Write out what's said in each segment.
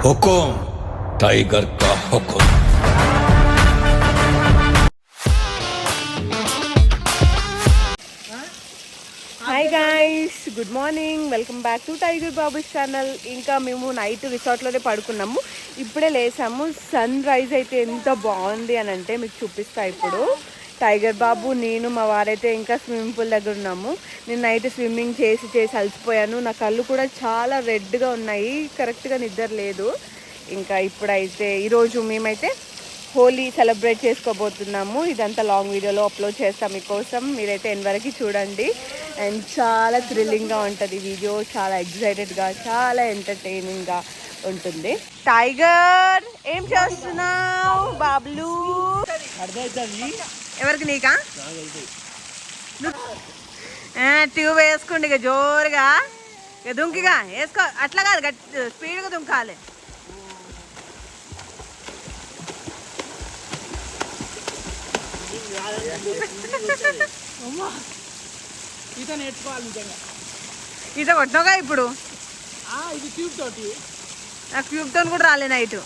हुकुम Tiger का हुकुम। Hi guys, good morning. Welcome back to Tiger Babu channel. ఇంకా మేము నైట్ రిసార్ట్లోనే పడుకున్నాము. ఇప్పుడే లేసాము. సన్ రైజ్ అయితే ఎంత బాగుంది అని అంటే మీకు చూపిస్తా. ఇప్పుడు టైగర్ బాబు, నేను, మా వారైతే ఇంకా స్విమ్మింగ్ పూల్ దగ్గర ఉన్నాము. నేను నైట్ స్విమ్మింగ్ చేసి అలసిపోయాను. నా కళ్ళు కూడా చాలా రెడ్గా ఉన్నాయి. కరెక్ట్గా నిద్ర లేదు. ఇంకా ఇప్పుడైతే ఈరోజు మేమైతే హోలీ సెలబ్రేట్ చేసుకోబోతున్నాము. ఇదంతా లాంగ్ వీడియోలో అప్లోడ్ చేస్తాం మీకోసం. మీరైతే ఎన్ వరకు చూడండి. అండ్ చాలా థ్రిల్లింగ్గా ఉంటుంది వీడియో. చాలా ఎక్సైటెడ్గా, చాలా ఎంటర్టైనింగ్గా ఉంటుంది. టైగర్, ఏం చేస్తున్నావు బాబులు? ఎవరికి? నీకా? ట్యూబ్ వేసుకోండి ఇక జోరుగా. ఇక దుంకిగా వేసుకో. అట్లా కాదు, గట్టి స్పీడ్గా దుంకాలి. ఈత నేర్చుకోవాలి నిజంగా. ఈత కొట్టినావుగా ఇప్పుడు? ఇది ట్యూబ్ తోటి. నాకు ట్యూబ్తో కూడా రాలే నైట్.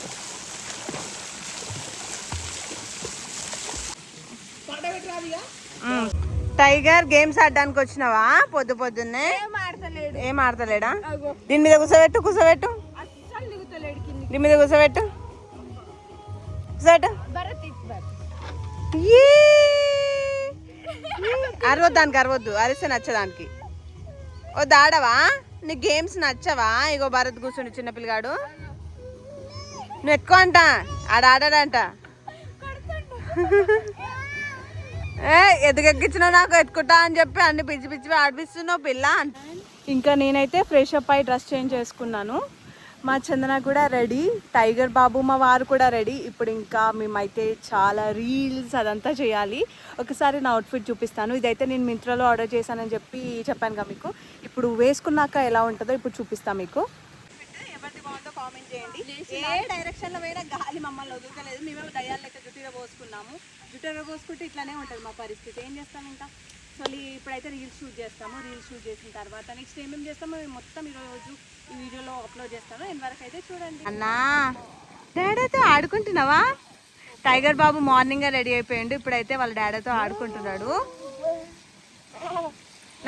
టైగర్, గేమ్స్ ఆడడానికి వచ్చినావా? పొద్దున్నే ఏం ఆడతలేడా? దీని మీద కూర్చోబెట్టు. దీని మీద కూర్చోబెట్టు. అరవద్దు, అరిస్తే నచ్చదానికి. ఓ దాడవా? నీకు గేమ్స్ నచ్చవా? ఇగో భరత్ కూర్చుండి చిన్నపిల్లగాడు. నువ్వు ఎక్కువ అంట, ఆడాడంట. ఎదుగెక్కించినావు నాకు ఎత్తుకుంటా అని చెప్పి అన్ని పిచ్చి ఆడిపిస్తున్నావు పిల్ల. ఇంకా నేనైతే ఫ్రెష్ అప్ అయి డ్రెస్ చేంజ్ చేసుకున్నాను. మా చందన కూడా రెడీ, టైగర్ బాబు మా వారు కూడా రెడీ. ఇప్పుడు ఇంకా మేమైతే చాలా రీల్స్ అదంతా చేయాలి. ఒకసారి నా అవుట్ఫిట్ చూపిస్తాను. ఇదైతే నేను మింత్రాలో ఆర్డర్ చేశానని చెప్పాను కదా మీకు. ఇప్పుడు వేసుకున్నాక ఎలా ఉంటుందో ఇప్పుడు చూపిస్తాను మీకు. ఎవరిది బాగుందో కామెంట్ చేయండి. ఏ డైరెక్షన్లో పోయినా గాలి మమ్మల్ని వదులుతలేదు. మేమేమో దయ్యాలు లెక్క జుట్టులో పోసుకున్నాము. జుట్టులో పోసుకుంటే ఇట్లానే ఉంటుంది మా పరిస్థితి. ఏం చేస్తాం ఇంకా. సో ఇప్పుడైతే రీల్స్ షూట్ చేస్తాము. రీల్స్ షూట్ చేసిన తర్వాత నెక్స్ట్ ఏమేమి చేస్తామో మేము మొత్తం ఈరోజు ఈ వీడియోలో అప్లోడ్ చేస్తాను. ఎంతవరకు అయితే చూడండి. అన్నా, డాడీతో ఆడుకుంటున్నావా? టైగర్ బాబు మార్నింగ్ రెడీ అయిపోయాడు. ఇప్పుడైతే వాళ్ళ డాడీతో ఆడుకుంటున్నాడు.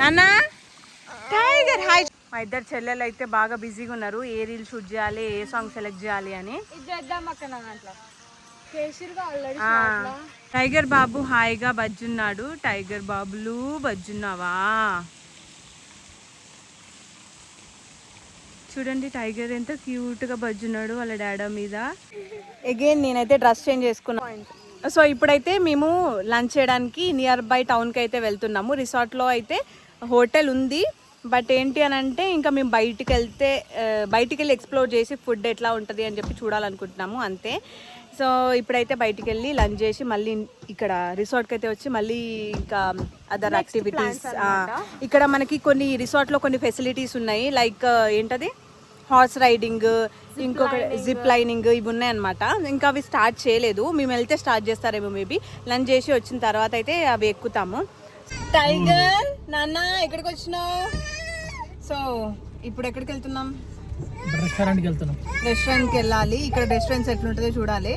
నాన్న, టైగర్ హాయ్. మా ఇద్దరు చెల్లెలు అయితే బాగా బిజీగా ఉన్నారు. ఏ రీల్ షూట్ చేయాలి, ఏ సాంగ్ సెలెక్ట్ చేయాలి అని. టైగర్ బాబు హాయిగా బజ్జున్నాడు. టైగర్ బాబులు బజ్జున్నావా? చూడండి టైగర్ ఎంత క్యూట్గా బజ్జున్నాడు వాళ్ళ డాడీ మీద. అగైన్ నేనైతే డ్రెస్ చేంజ్ చేసుకున్నాను. సో ఇప్పుడైతే మేము లంచ్ చేయడానికి నియర్ బై టౌన్కి అయితే వెళ్తున్నాము. రిసార్ట్లో అయితే హోటల్ ఉంది. బట్ ఏంటి అని అంటే ఇంకా మేము బయటికి వెళ్ళి ఎక్స్ప్లోర్ చేసి ఫుడ్ ఎట్లా ఉంటుంది అని చెప్పి చూడాలనుకుంటున్నాము అంతే. సో ఇప్పుడైతే బయటికి వెళ్ళి లంచ్ చేసి మళ్ళీ ఇక్కడ రిసార్ట్కి అయితే వచ్చి మళ్ళీ ఇంకా అదర్ యాక్టివిటీస్. ఇక్కడ మనకి కొన్ని రిసార్ట్లో కొన్ని ఫెసిలిటీస్ ఉన్నాయి. లైక్ ఏంటది, హార్స్ రైడింగ్, ఇంకొక జిప్ లైనింగ్, ఇవి ఉన్నాయన్నమాట. ఇంకా అవి స్టార్ట్ చేయలేదు. మేము వెళ్తే స్టార్ట్ చేస్తారేమో మేబీ. లంచ్ చేసి వచ్చిన తర్వాత అయితే అవి ఎక్కుతాము. టైగర్ నాన్న ఎక్కడికి వచ్చినావు? సో ఇప్పుడు ఎక్కడికి వెళ్తున్నాం? రెస్టారెంట్కి వెళ్ళాలి. ఇక్కడ రెస్టారెంట్స్ ఎట్లుంటుందో చూడాలి.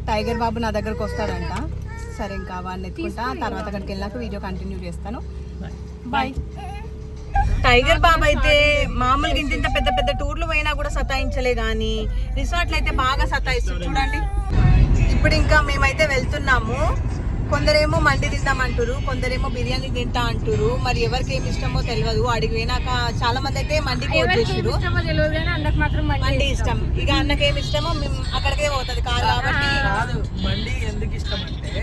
టైగర్ బాబు నా దగ్గరకు వస్తాడంట. సరే ఇంకా వాడిని ఎత్తుకుంటా. తర్వాత అక్కడికి వెళ్ళాక వీడియో కంటిన్యూ చేస్తాను. బాయ్. టైగర్ బాబు అయితే మామూలుగా ఇంత పెద్ద టూర్లు పోయినా కూడా సతాయించలే, కానీ రిసార్ట్లు అయితే బాగా సతాయిస్తుంది చూడండి. ఇప్పుడు ఇంకా మేమైతే వెళ్తున్నాము. కొందరేమో మండి తిందామంటారు, కొందరేమో బిర్యానీ తింటా అంటారు. మరి ఎవరికి ఏమి ఇష్టమో తెలియదు. అడిగి పోయినాక చాలా మంది అయితే మండి కోట్ చేసారు. మండి ఇష్టం. ఇక అన్నకి ఏమి ఇష్టమో మేము అక్కడికే పోతుంది కాదు కాబట్టి. మండి ఎందుకు ఇష్టం అంటే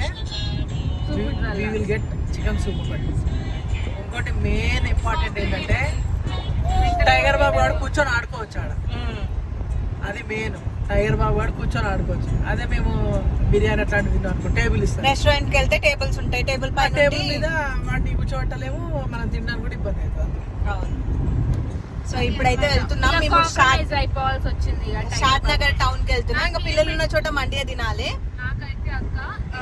చికెన్ సూప్. ఇంకోటి మెయిన్ ఇంపార్టెంట్ ఏంటంటే టైగర్ బాబు వాడు కూర్చొని ఆడుకోవచ్చు ఆడ. అది మెయిన్. టైగర్ బాబు వాడు కూర్చొని ఆడుకోవచ్చు. అదే మేము బిర్యానీ అట్లాంటివి తిన్నాం అనుకో, టేబుల్ ఇస్తాం. రెస్టారెంట్ కి వెళ్తే టేబుల్స్ ఉంటాయి. టేబుల్ మీద వాడిని కూర్చోబెట్టలేము. మనం తినడానికి కూడా ఇబ్బంది అవుతుంది. సో ఇప్పుడైతే వెళ్తున్నాం మేము. షాద్ నగర్ టౌన్ కి వెళ్తున్నాం. ఇంకా పిల్లలు ఉన్న చోట మండియా తినాలి. నాకైతే అక్క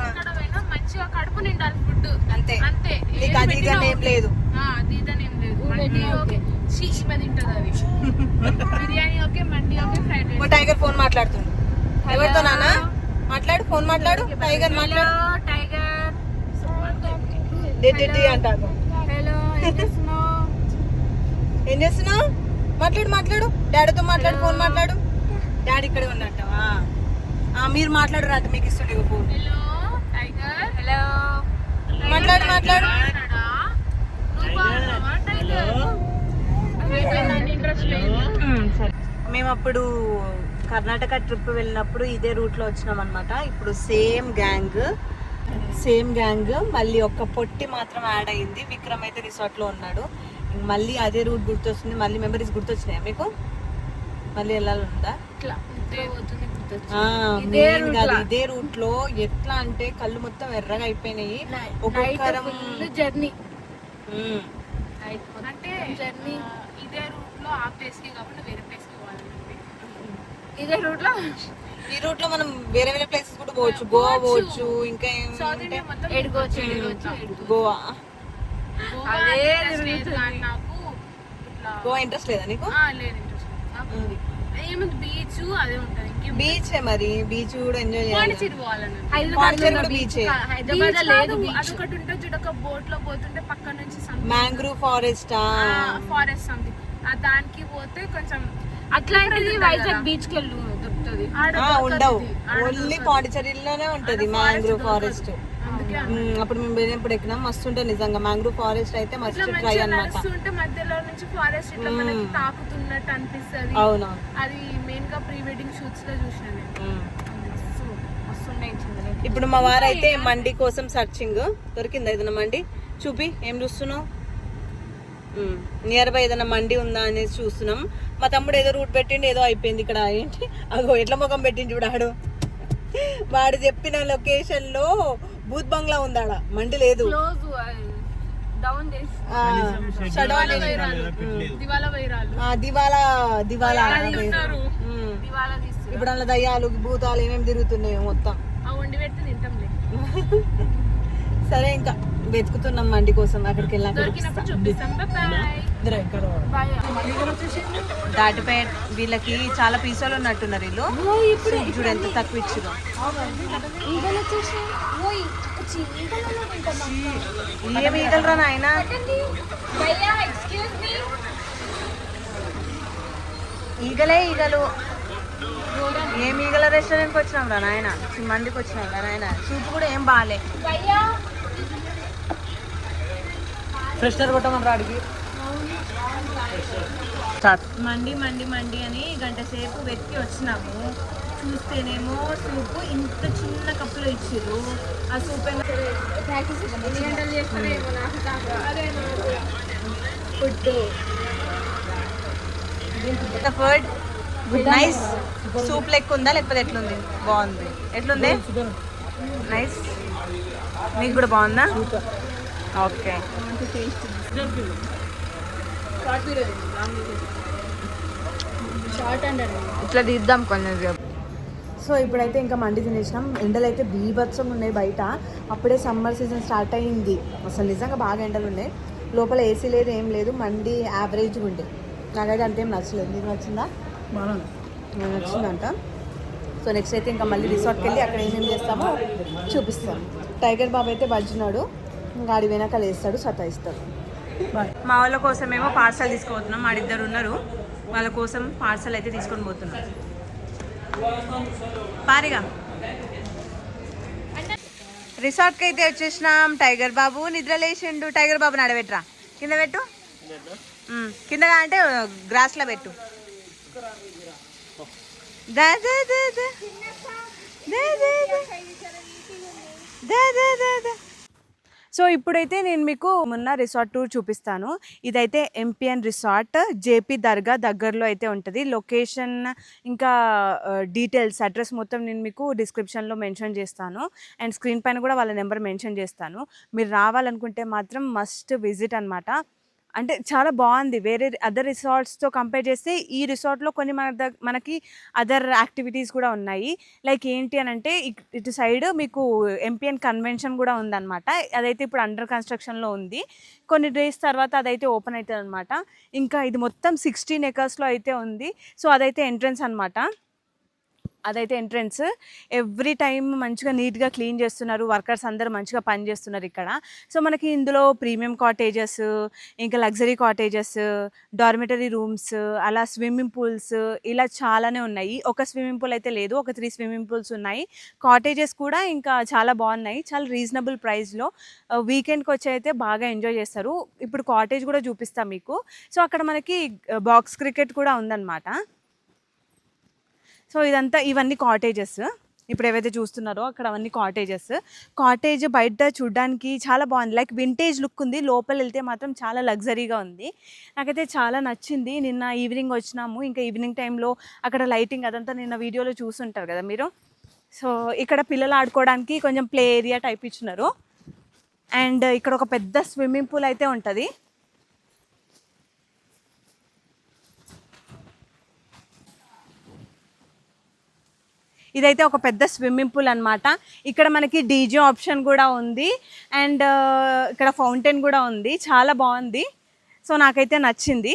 ఎక్కడ పోయినా మంచిగా కడుపు నిండాలి ఫుడ్. అంతే. నీకు అది ఇదని ఏం లేదు. అది ఇదని ఏం లేదు. ఈమె తింటది అది. Biryani okay, mandi okay, fried rice. Tiger phone మాట్లాడుతుంది. ఎవరితో నాన్న మాట్లాడు, ఫోన్ మాట్లాడు. టైగర్ మాట్లాడు. టైగర్ అంటారు. హలో, ఏం చేస్తున్నావు? ఏం చేస్తున్నావు? మాట్లాడు మాట్లాడు. డాడీతో మాట్లాడు, ఫోన్ మాట్లాడు. డాడీ ఇక్కడే ఉన్నట్టవా? మీరు మాట్లాడు రాట, మీకు ఇస్తుండే ఫోన్. Hello tiger. హలో మాట్లాడు మాట్లాడు. సరే, మేము అప్పుడు కర్ణాటక ట్రిప్ వెళ్ళినప్పుడు ఇదే రూట్లో వచ్చినాం అనమాట. ఇప్పుడు సేమ్ గ్యాంగ్ మళ్ళీ ఒక్క పొట్టి మాత్రం యాడ్ అయింది. విక్రమ్ అయితే రిసార్ట్లో ఉన్నాడు. మళ్ళీ అదే రూట్ గుర్తొస్తుంది. మళ్ళీ మెమరీస్ గుర్తొచ్చినాయా మీకు? మళ్ళీ వెళ్ళాలందా? ఇదే రూట్ లో ఎట్లా అంటే కళ్ళు మొత్తం ఎర్రగా అయిపోయినాయి. ఒక్కొక్కరం జర్నీ అంటే జర్నీ ఇదే రూట్ లో ఆ ప్లేస్ కి కాకుండా వేరే ప్లేస్ కి పోవాలండి. ఇదే రూట్ లో ఈ రూట్ లో మనం వేరే వేరే ప్లేసెస్ కూడా పోవచ్చు. గోవా పోవచ్చు, ఇంకా గోవా. గోవా ఇంట్రెస్ట్ లేదా నీకు? లేదు ఇంట్రెస్ట్ ఏముంది, బీచ్ అదే ఉంటది. బీచ్ మరి బీచ్ కూడా ఎంజాయ్ చేయాలి. పాండిచేరి పోవాలని బీచ్ హైదరాబాద్ లేదు. అదొకటి ఉంటుంది చూడ, ఒక బోట్ లో పోతుంటే పక్క నుంచి మ్యాంగ్రూవ్ ఫారెస్ట్ సంథింగ్ దానికి పోతే కొంచెం అట్లాంటిది వైజాగ్ బీచ్ కి వెళ్ళు దొరుకుతుంది. ఉండవు, ఓన్లీ పాండిచేరిలోనే ఉంటది మ్యాంగ్రూవ్ ఫారెస్ట్. అప్పుడు మేము వెళ్ళినప్పుడు ఎక్కినాం, మస్తు ఉంటుంది నిజంగా. మ్యాంగ్రూవ్ ఫారెస్ట్ అయితే మస్తు ట్రై అన్నమాట. మధ్యలో నుంచి ఫారెస్ట్ ఇట్లా మనకి తాకుతున్నట్టు అనిపిస్తుంది. అవును, అది మెయిన్ గా ప్రీ వెడ్డింగ్ షూట్స్ లో చూసాను. ఇప్పుడు మా వారైతే మండి కోసం సర్చింగ్. దొరికిందా ఏదైనా మండి? చూపి, ఏం చూస్తున్నావు? నియర్ బై ఏదైనా మండి ఉందా అనేసి చూస్తున్నాం. మా తమ్ముడు ఏదో రూట్ పెట్టిండి, ఏదో అయిపోయింది ఇక్కడ. ఏంటి అగో ఎట్ల ముఖం పెట్టింది చూడాడు. వాడు చెప్పిన లొకేషన్ లో భూత్ బంగ్లా ఉందాడ, మండి లేదు. ఇప్పుడు అలా దయ్యాలు భూతాలు ఏమేమి తిరుగుతున్నాయి మొత్తం. సరే, ఇంకా వెతుకుతున్నాం మండి కోసం. అక్కడికి వెళ్ళాక దాటిపై వీళ్ళకి చాలా పీసోలు ఉన్నట్టున్నారు వీళ్ళు. చూడు ఎంత తక్కువ ఇచ్చిరో. ఏమి ఈగలరా నాయన? ఈగలే ఈగలు. ఏం ఈగల రెస్టారెంట్కి వచ్చినాం రా నాయన, మందికి వచ్చినాం రా నాయన. సూప్ కూడా ఏం బాగాలే. ఫ్రెషర్ కొట్టమని రాడికి మండి మండి మండి అని గంట సేపు వెతికి వచ్చినాము. చూస్తేనేమో సూపు ఇంత చిన్న కప్పులో ఇచ్చిర్రు. ఆ సూప్ ఫుడ్ నైస్. సూప్ లెక్క ఉందా లేకపోతే ఎట్లుంది? బాగుంది. ఎట్లుంది? నైస్. మీకు కూడా బాగుందా? ఓకే, ఇట్లా తీద్దాం కొంచెం. సో ఇప్పుడైతే ఇంకా మండి తినేసినాం. ఎండలు అయితే బీభత్సం ఉన్నాయి బయట. అప్పుడే సమ్మర్ సీజన్ స్టార్ట్ అయ్యింది. అసలు నిజంగా బాగా ఎండలు ఉన్నాయి. లోపల ఏసీ లేదు, ఏం లేదు. మండి యావరేజ్గా ఉండే. నాకైతే అంతేం నచ్చలేదు. నీకు నచ్చిందా? నచ్చిందంట. సో నెక్స్ట్ అయితే ఇంకా మళ్ళీ రిసార్ట్కి వెళ్ళి అక్కడ ఏమేమి చేస్తామో చూపిస్తాం. టైగర్ బాబు అయితే బజ్జినాడు, గాడి వెనకాల వేస్తాడు, సతాయిస్తాడు. మా వాళ్ళ కోసమేమో పార్సల్ తీసుకుపోతున్నాం. వాడిద్దరు ఉన్నారు, వాళ్ళ కోసం పార్సల్ అయితే తీసుకొని పోతున్నాం. పారిగా రిసార్ట్కి అయితే వచ్చేసినాం. టైగర్ బాబు నిద్ర లేచిండు. టైగర్ బాబు నడబెట్టరా, కింద పెట్టు. కిందగా అంటే గ్రాస్లో పెట్టు. దా దా దా దా దా దా దా దా దా. సో ఇప్పుడైతే నేను మీకు మొన్న రిసార్ట్ టూర్ చూపిస్తాను. ఇదైతే ఎంపీఎన్ రిసార్ట్, జేపీ దర్గా దగ్గరలో అయితే ఉంటుంది. లొకేషన్ ఇంకా డీటెయిల్స్, అడ్రస్ మొత్తం నేను మీకు డిస్క్రిప్షన్లో మెన్షన్ చేస్తాను. అండ్ స్క్రీన్ పైన కూడా వాళ్ళ నెంబర్ మెన్షన్ చేస్తాను. మీరు రావాలనుకుంటే మాత్రం మస్ట్ విజిట్ అనమాట. అంటే చాలా బాగుంది. వేరే అదర్ రిసార్ట్స్తో కంపేర్ చేస్తే ఈ రిసార్ట్లో కొన్ని మనకి అదర్ యాక్టివిటీస్ కూడా ఉన్నాయి. లైక్ ఏంటి అని అంటే ఇటు సైడ్ మీకు ఎంపీఎన్ కన్వెన్షన్ కూడా ఉందన్నమాట. అదైతే ఇప్పుడు అండర్ కన్స్ట్రక్షన్లో ఉంది. కొన్ని డేస్ తర్వాత అదైతే ఓపెన్ అవుతుంది అనమాట. ఇంకా ఇది మొత్తం 16 acresలో అయితే ఉంది. సో అదైతే ఎంట్రన్స్ అనమాట. అదైతే ఎంట్రన్స్. ఎవ్రీ టైం మంచిగా నీట్గా క్లీన్ చేస్తున్నారు. వర్కర్స్ అందరూ మంచిగా పని చేస్తున్నారు ఇక్కడ. సో మనకి ఇందులో ప్రీమియం కాటేజెస్, ఇంకా లగ్జరీ కాటేజెస్, డార్మెటరీ రూమ్స్, అలా స్విమ్మింగ్ పూల్స్ ఇలా చాలానే ఉన్నాయి. ఒక స్విమ్మింగ్ పూల్ అయితే లేదు, ఒక 3 స్విమ్మింగ్ పూల్స్ ఉన్నాయి. కాటేజెస్ కూడా ఇంకా చాలా బాగున్నాయి, చాలా రీజనబుల్ ప్రైస్లో. వీకెండ్కి వచ్చి అయితే బాగా ఎంజాయ్ చేస్తారు. ఇప్పుడు కాటేజ్ కూడా చూపిస్తాం మీకు. సో అక్కడ మనకి బాక్స్ క్రికెట్ కూడా ఉందన్నమాట. సో ఇవన్నీ కాటేజెస్. ఇప్పుడు ఏవైతే చూస్తున్నారో అక్కడ అవన్నీ కాటేజెస్. కాటేజ్ బయట చూడడానికి చాలా బాగుంది, లైక్ వింటేజ్ లుక్ ఉంది. లోపల వెళ్తే మాత్రం చాలా లగ్జరీగా ఉంది. నాకైతే చాలా నచ్చింది. నిన్న ఈవినింగ్ వచ్చినాము. ఇంకా ఈవినింగ్ టైంలో అక్కడ లైటింగ్ అదంతా నిన్న వీడియోలో చూస్తుంటారు కదా మీరు. సో ఇక్కడ పిల్లలు ఆడుకోవడానికి కొంచెం ప్లే ఏరియా టైప్ ఇచ్చినారు. అండ్ ఇక్కడ ఒక పెద్ద స్విమ్మింగ్ పూల్ అయితే ఉంటుంది. ఇదైతే ఒక పెద్ద స్విమ్మింగ్ పూల్ అనమాట. ఇక్కడ మనకి డీజే ఆప్షన్ కూడా ఉంది. అండ్ ఇక్కడ ఫౌంటైన్ కూడా ఉంది. చాలా బాగుంది. సో నాకైతే నచ్చింది.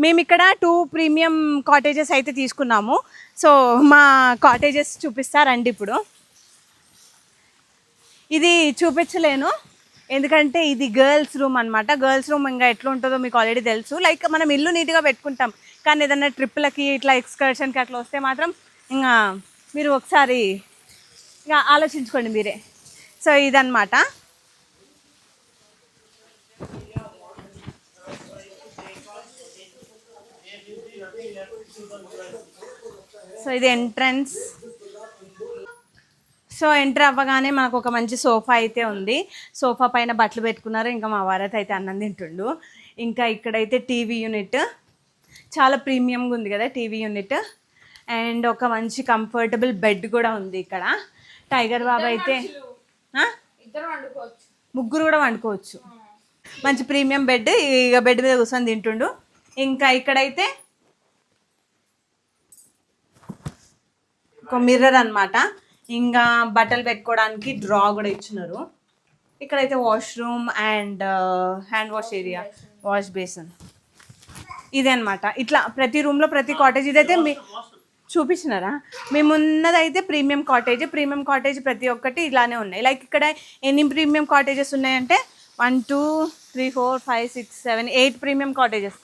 మేము ఇక్కడ 2 ప్రీమియం కాటేజెస్ అయితే తీసుకున్నాము. సో మా కాటేజెస్ చూపిస్తారండి. ఇప్పుడు ఇది చూపించలేను ఎందుకంటే ఇది గర్ల్స్ రూమ్ అనమాట. గర్ల్స్ రూమ్ ఇంకా ఎట్లా ఉంటుందో మీకు ఆల్రెడీ తెలుసు. లైక్ మనం ఇల్లు నీట్గా పెట్టుకుంటాం, కానీ ఏదన్నా ట్రిప్లకి ఇట్లా ఎక్స్కర్షన్కి అట్లా వస్తే మాత్రం ఇంకా మీరు ఒకసారి ఇంకా ఆలోచించుకోండి మీరే. సో ఇదన్నమాట. సో ఇది ఎంట్రన్స్. సో ఎంటర్ అవ్వగానే మనకు ఒక మంచి సోఫా అయితే ఉంది. సోఫా పైన బట్టలు పెట్టుకున్నారు. ఇంకా మా వారైతే అయితే అన్నం తింటుండు. ఇంకా ఇక్కడైతే టీవీ యూనిట్ చాలా ప్రీమియంగా ఉంది కదా టీవీ యూనిట్. అండ్ ఒక మంచి కంఫర్టబుల్ బెడ్ కూడా ఉంది ఇక్కడ. టైగర్ బాబు అయితే ముగ్గురు కూడా వండుకోవచ్చు. మంచి ప్రీమియం బెడ్. ఇక బెడ్ మీద కూర్చొని తింటుండు. ఇంకా ఇక్కడైతే ఒక మిర్రర్ అనమాట. ఇంకా బట్టలు పెట్టుకోవడానికి డ్రా కూడా ఇచ్చినారు. ఇక్కడైతే washroom and hand wash area, wash basin ఇదే అనమాట. ఇట్లా ప్రతి రూమ్లో ప్రతి కాటేజ్ ఇదైతే చూపించినారా. మేము ఉన్నదైతే ప్రీమియం కాటేజ్. ప్రీమియం కాటేజ్ ప్రతి ఒక్కటి ఇలానే ఉన్నాయి. లైక్ ఇక్కడ ఎన్ని ప్రీమియం కాటేజెస్ ఉన్నాయంటే 1 2 3 4 5 6 7 8 ప్రీమియం కాటేజెస్,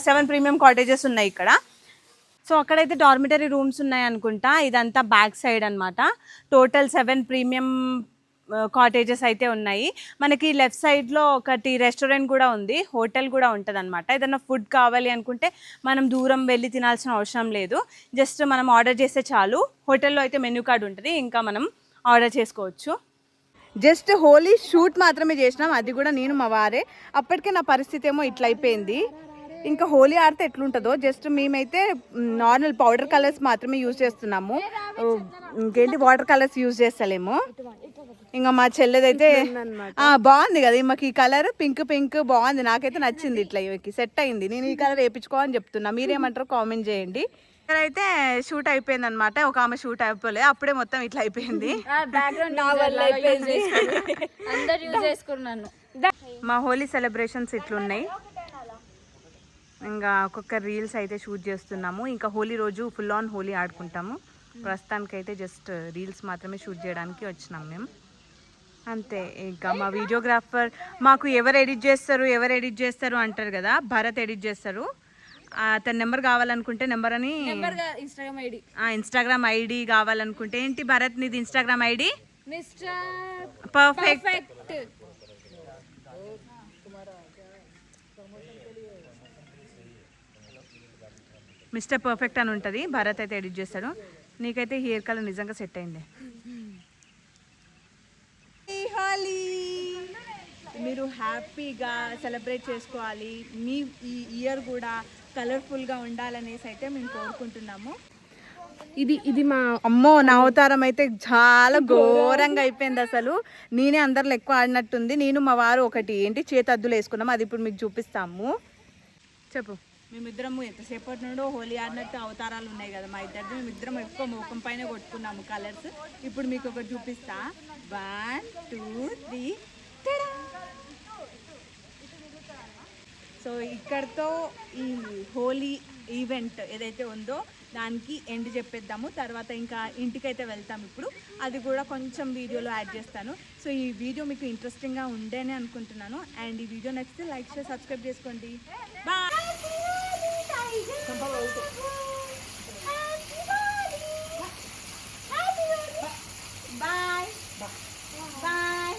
7 ప్రీమియం కాటేజెస్ ఉన్నాయి ఇక్కడ. సో అక్కడైతే డార్మిటరీ రూమ్స్ ఉన్నాయి అనుకుంటా. ఇదంతా బ్యాక్ సైడ్ అనమాట. టోటల్ 7 ప్రీమియం కాటేజెస్ అయితే ఉన్నాయి. మనకి లెఫ్ట్ సైడ్లో ఒకటి రెస్టారెంట్ కూడా ఉంది, హోటల్ కూడా ఉంటుంది అనమాట. ఏదైనా ఫుడ్ కావాలి అనుకుంటే మనం దూరం వెళ్ళి తినాల్సిన అవసరం లేదు. జస్ట్ మనం ఆర్డర్ చేస్తే చాలు. హోటల్లో అయితే మెనూ కార్డ్ ఉంటుంది, ఇంకా మనం ఆర్డర్ చేసుకోవచ్చు. జస్ట్ హోలీ షూట్ మాత్రమే చేసినాం, అది కూడా నేను మా వారే. అప్పటికే నా పరిస్థితి ఏమో ఇట్లా అయిపోయింది. ఇంకా హోలీ ఆడితే ఎట్లుంటుందో. జస్ట్ మేమైతే నార్మల్ పౌడర్ కలర్స్ మాత్రమే యూజ్ చేస్తున్నాము, ఇంకేంటి వాటర్ కలర్స్ యూజ్ చేస్తలేము. ఇంకా మా చెల్లెదైతే బాగుంది కదా మాకు ఈ కలర్, పింక్ పింక్ బాగుంది. నాకైతే నచ్చింది, ఇట్లా ఇవికి సెట్ అయింది. నేను ఈ కలర్ వేయించుకోవాలని చెప్తున్నా, మీరేమంటారో కామెంట్ చేయండి. అయితే షూట్ అయిపోయింది అనమాట. ఒక ఆమె షూట్ అయిపోలే, అప్పుడే మొత్తం ఇట్లా అయిపోయింది. మా హోలీ సెలబ్రేషన్స్ ఇట్లున్నాయి. ఇంకా ఒక్కొక్క రీల్స్ అయితే షూట్ చేస్తున్నాము. ఇంకా హోలీ రోజు ఫుల్ ఆన్ హోలీ ఆడుకుంటాము. ప్రస్తుతానికైతే జస్ట్ రీల్స్ మాత్రమే షూట్ చేయడానికి వచ్చినాం మేము, అంతే. ఇంకా మా వీడియోగ్రాఫర్ మాకు ఎవరు ఎడిట్ చేస్తారు అంటారు కదా, భరత్ ఎడిట్ చేస్తారు. అతని నెంబర్ కావాలనుకుంటే నెంబర్ అని ఇన్స్టాగ్రామ్ ఐడి కావాలనుకుంటే ఏంటి భరత్ నీది Instagram ID? Perfect mister perfect అని ఉంటుంది. భరత్ అయితే ఎడిట్ చేస్తాడు. నీకైతే హెయిర్ కలర్ నిజంగా సెట్ అయింది. మీరు హ్యాపీగా సెలబ్రేట్ చేసుకోవాలి. మీ ఈ ఇయర్ కూడా కలర్ఫుల్గా ఉండాలనేసి అయితే మేము కోరుకుంటున్నాము. ఇది మా అమ్మో నా అవతారం అయితే చాలా ఘోరంగా అయిపోయింది అసలు. నేనే అందరిలో ఎక్కువ ఆడినట్టుంది. నేను మా వారు ఒకటి ఏంటి చేతద్దులు వేసుకున్నాం, అది ఇప్పుడు మీకు చూపిస్తాము. చెప్పు. మేమిద్దరము ఎంతసేపటి నుండో హోలీ ఆడినట్టు అవతారాలు ఉన్నాయి కదా మా ఇద్దరిది. మేమిద్దరం ఎక్కువ ముఖం పైన కొట్టుకున్నాము కలర్స్. ఇప్పుడు మీకు ఒకటి చూపిస్తా. 1 2 3. సో ఇక్కడతో ఈ హోలీ ఈవెంట్ ఏదైతే ఉందో దానికి ఎండ్ చెప్పేద్దాము. తర్వాత ఇంకా ఇంటికైతే వెళ్తాం ఇప్పుడు. అది కూడా కొంచెం వీడియోలో యాడ్ చేస్తాను. సో ఈ వీడియో మీకు ఇంట్రెస్టింగ్గా ఉండేనే అనుకుంటున్నాను. అండ్ ఈ వీడియో నచ్చితే లైక్ చేసి సబ్స్క్రైబ్ చేసుకోండి. బాయ్. Bye bye.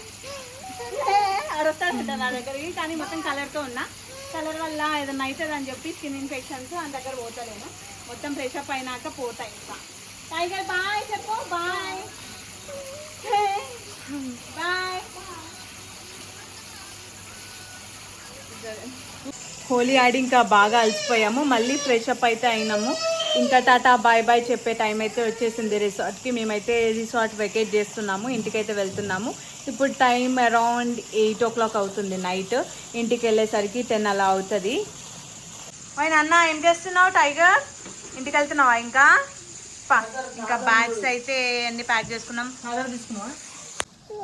అడుగుతాడు నా దగ్గరికి, కానీ మొత్తం కలర్తో ఉన్నా. కలర్ వల్ల ఏదన్నా అవుతుంది అని చెప్పి స్కిన్ ఇన్ఫెక్షన్స్ అని దగ్గర పోతలేను. మొత్తం ఫ్రెష్ అప్ అయినాక పోతాయి ఇంకా. టైగర్ బాయ్ చెప్పు. Bye bye. హోలీ ఆడి ఇంకా బాగా అలసిపోయాము. మళ్ళీ ఫ్రెష్ అప్ అయితే అయినాము. ఇంకా టాటా బాయ్ బాయ్ చెప్పే టైం అయితే వచ్చేసింది రిసార్ట్కి. మేమైతే రిసార్ట్ వెకేట్ చేస్తున్నాము, ఇంటికైతే వెళ్తున్నాము. ఇప్పుడు టైం అరౌండ్ 8 o'clock అవుతుంది నైట్. ఇంటికి వెళ్ళేసరికి 10 అలా అవుతుంది. ఆయన అన్న ఏం చేస్తున్నావు టైగర్? ఇంటికి వెళ్తున్నావా ఇంకా? ఇంకా బ్యాగ్స్ అయితే అన్ని ప్యాక్ చేసుకున్నాం.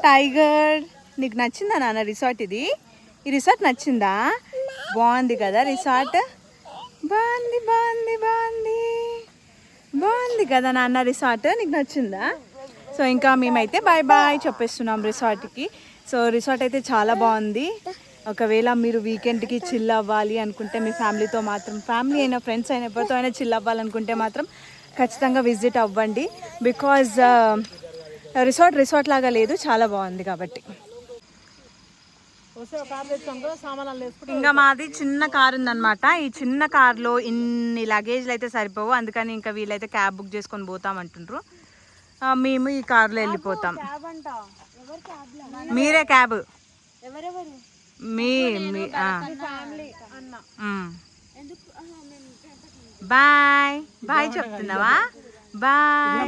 టైగర్ నీకు నచ్చిందా నాన్న రిసార్ట్? ఈ రిసార్ట్ నచ్చిందా? బాగుంది కదా రిసార్ట్? బాగుంది బాగుంది బాగుంది బాగుంది కదా నాన్న రిసార్ట్? నీకు నచ్చిందా? సో ఇంకా మేమైతే బాయ్ బాయ్ చెప్పేస్తున్నాం రిసార్ట్కి. సో రిసార్ట్ అయితే చాలా బాగుంది. ఒకవేళ మీరు వీకెండ్కి చిల్ అవ్వాలి అనుకుంటే మీ ఫ్యామిలీతో మాత్రం, ఫ్యామిలీ అయినా ఫ్రెండ్స్ అయినా ఎవరితో అయినా చిల్ అవ్వాలనుకుంటే మాత్రం ఖచ్చితంగా విజిట్ అవ్వండి. బికాజ్ రిసార్ట్ లాగా లేదు, చాలా బాగుంది కాబట్టి. ఇంకా మాది చిన్న కార్ ఉందన్నమాట. ఈ చిన్న కార్లో ఇన్ని లగేజ్లు అయితే సరిపోవు, అందుకని ఇంకా వీళ్ళైతే క్యాబ్ బుక్ చేసుకొని పోతామంటుండ్రు. మేము ఈ కార్లో వెళ్ళిపోతాం. మీరే క్యాబ్? బాయ్ బాయ్ చెప్తున్నావా? బాయ్.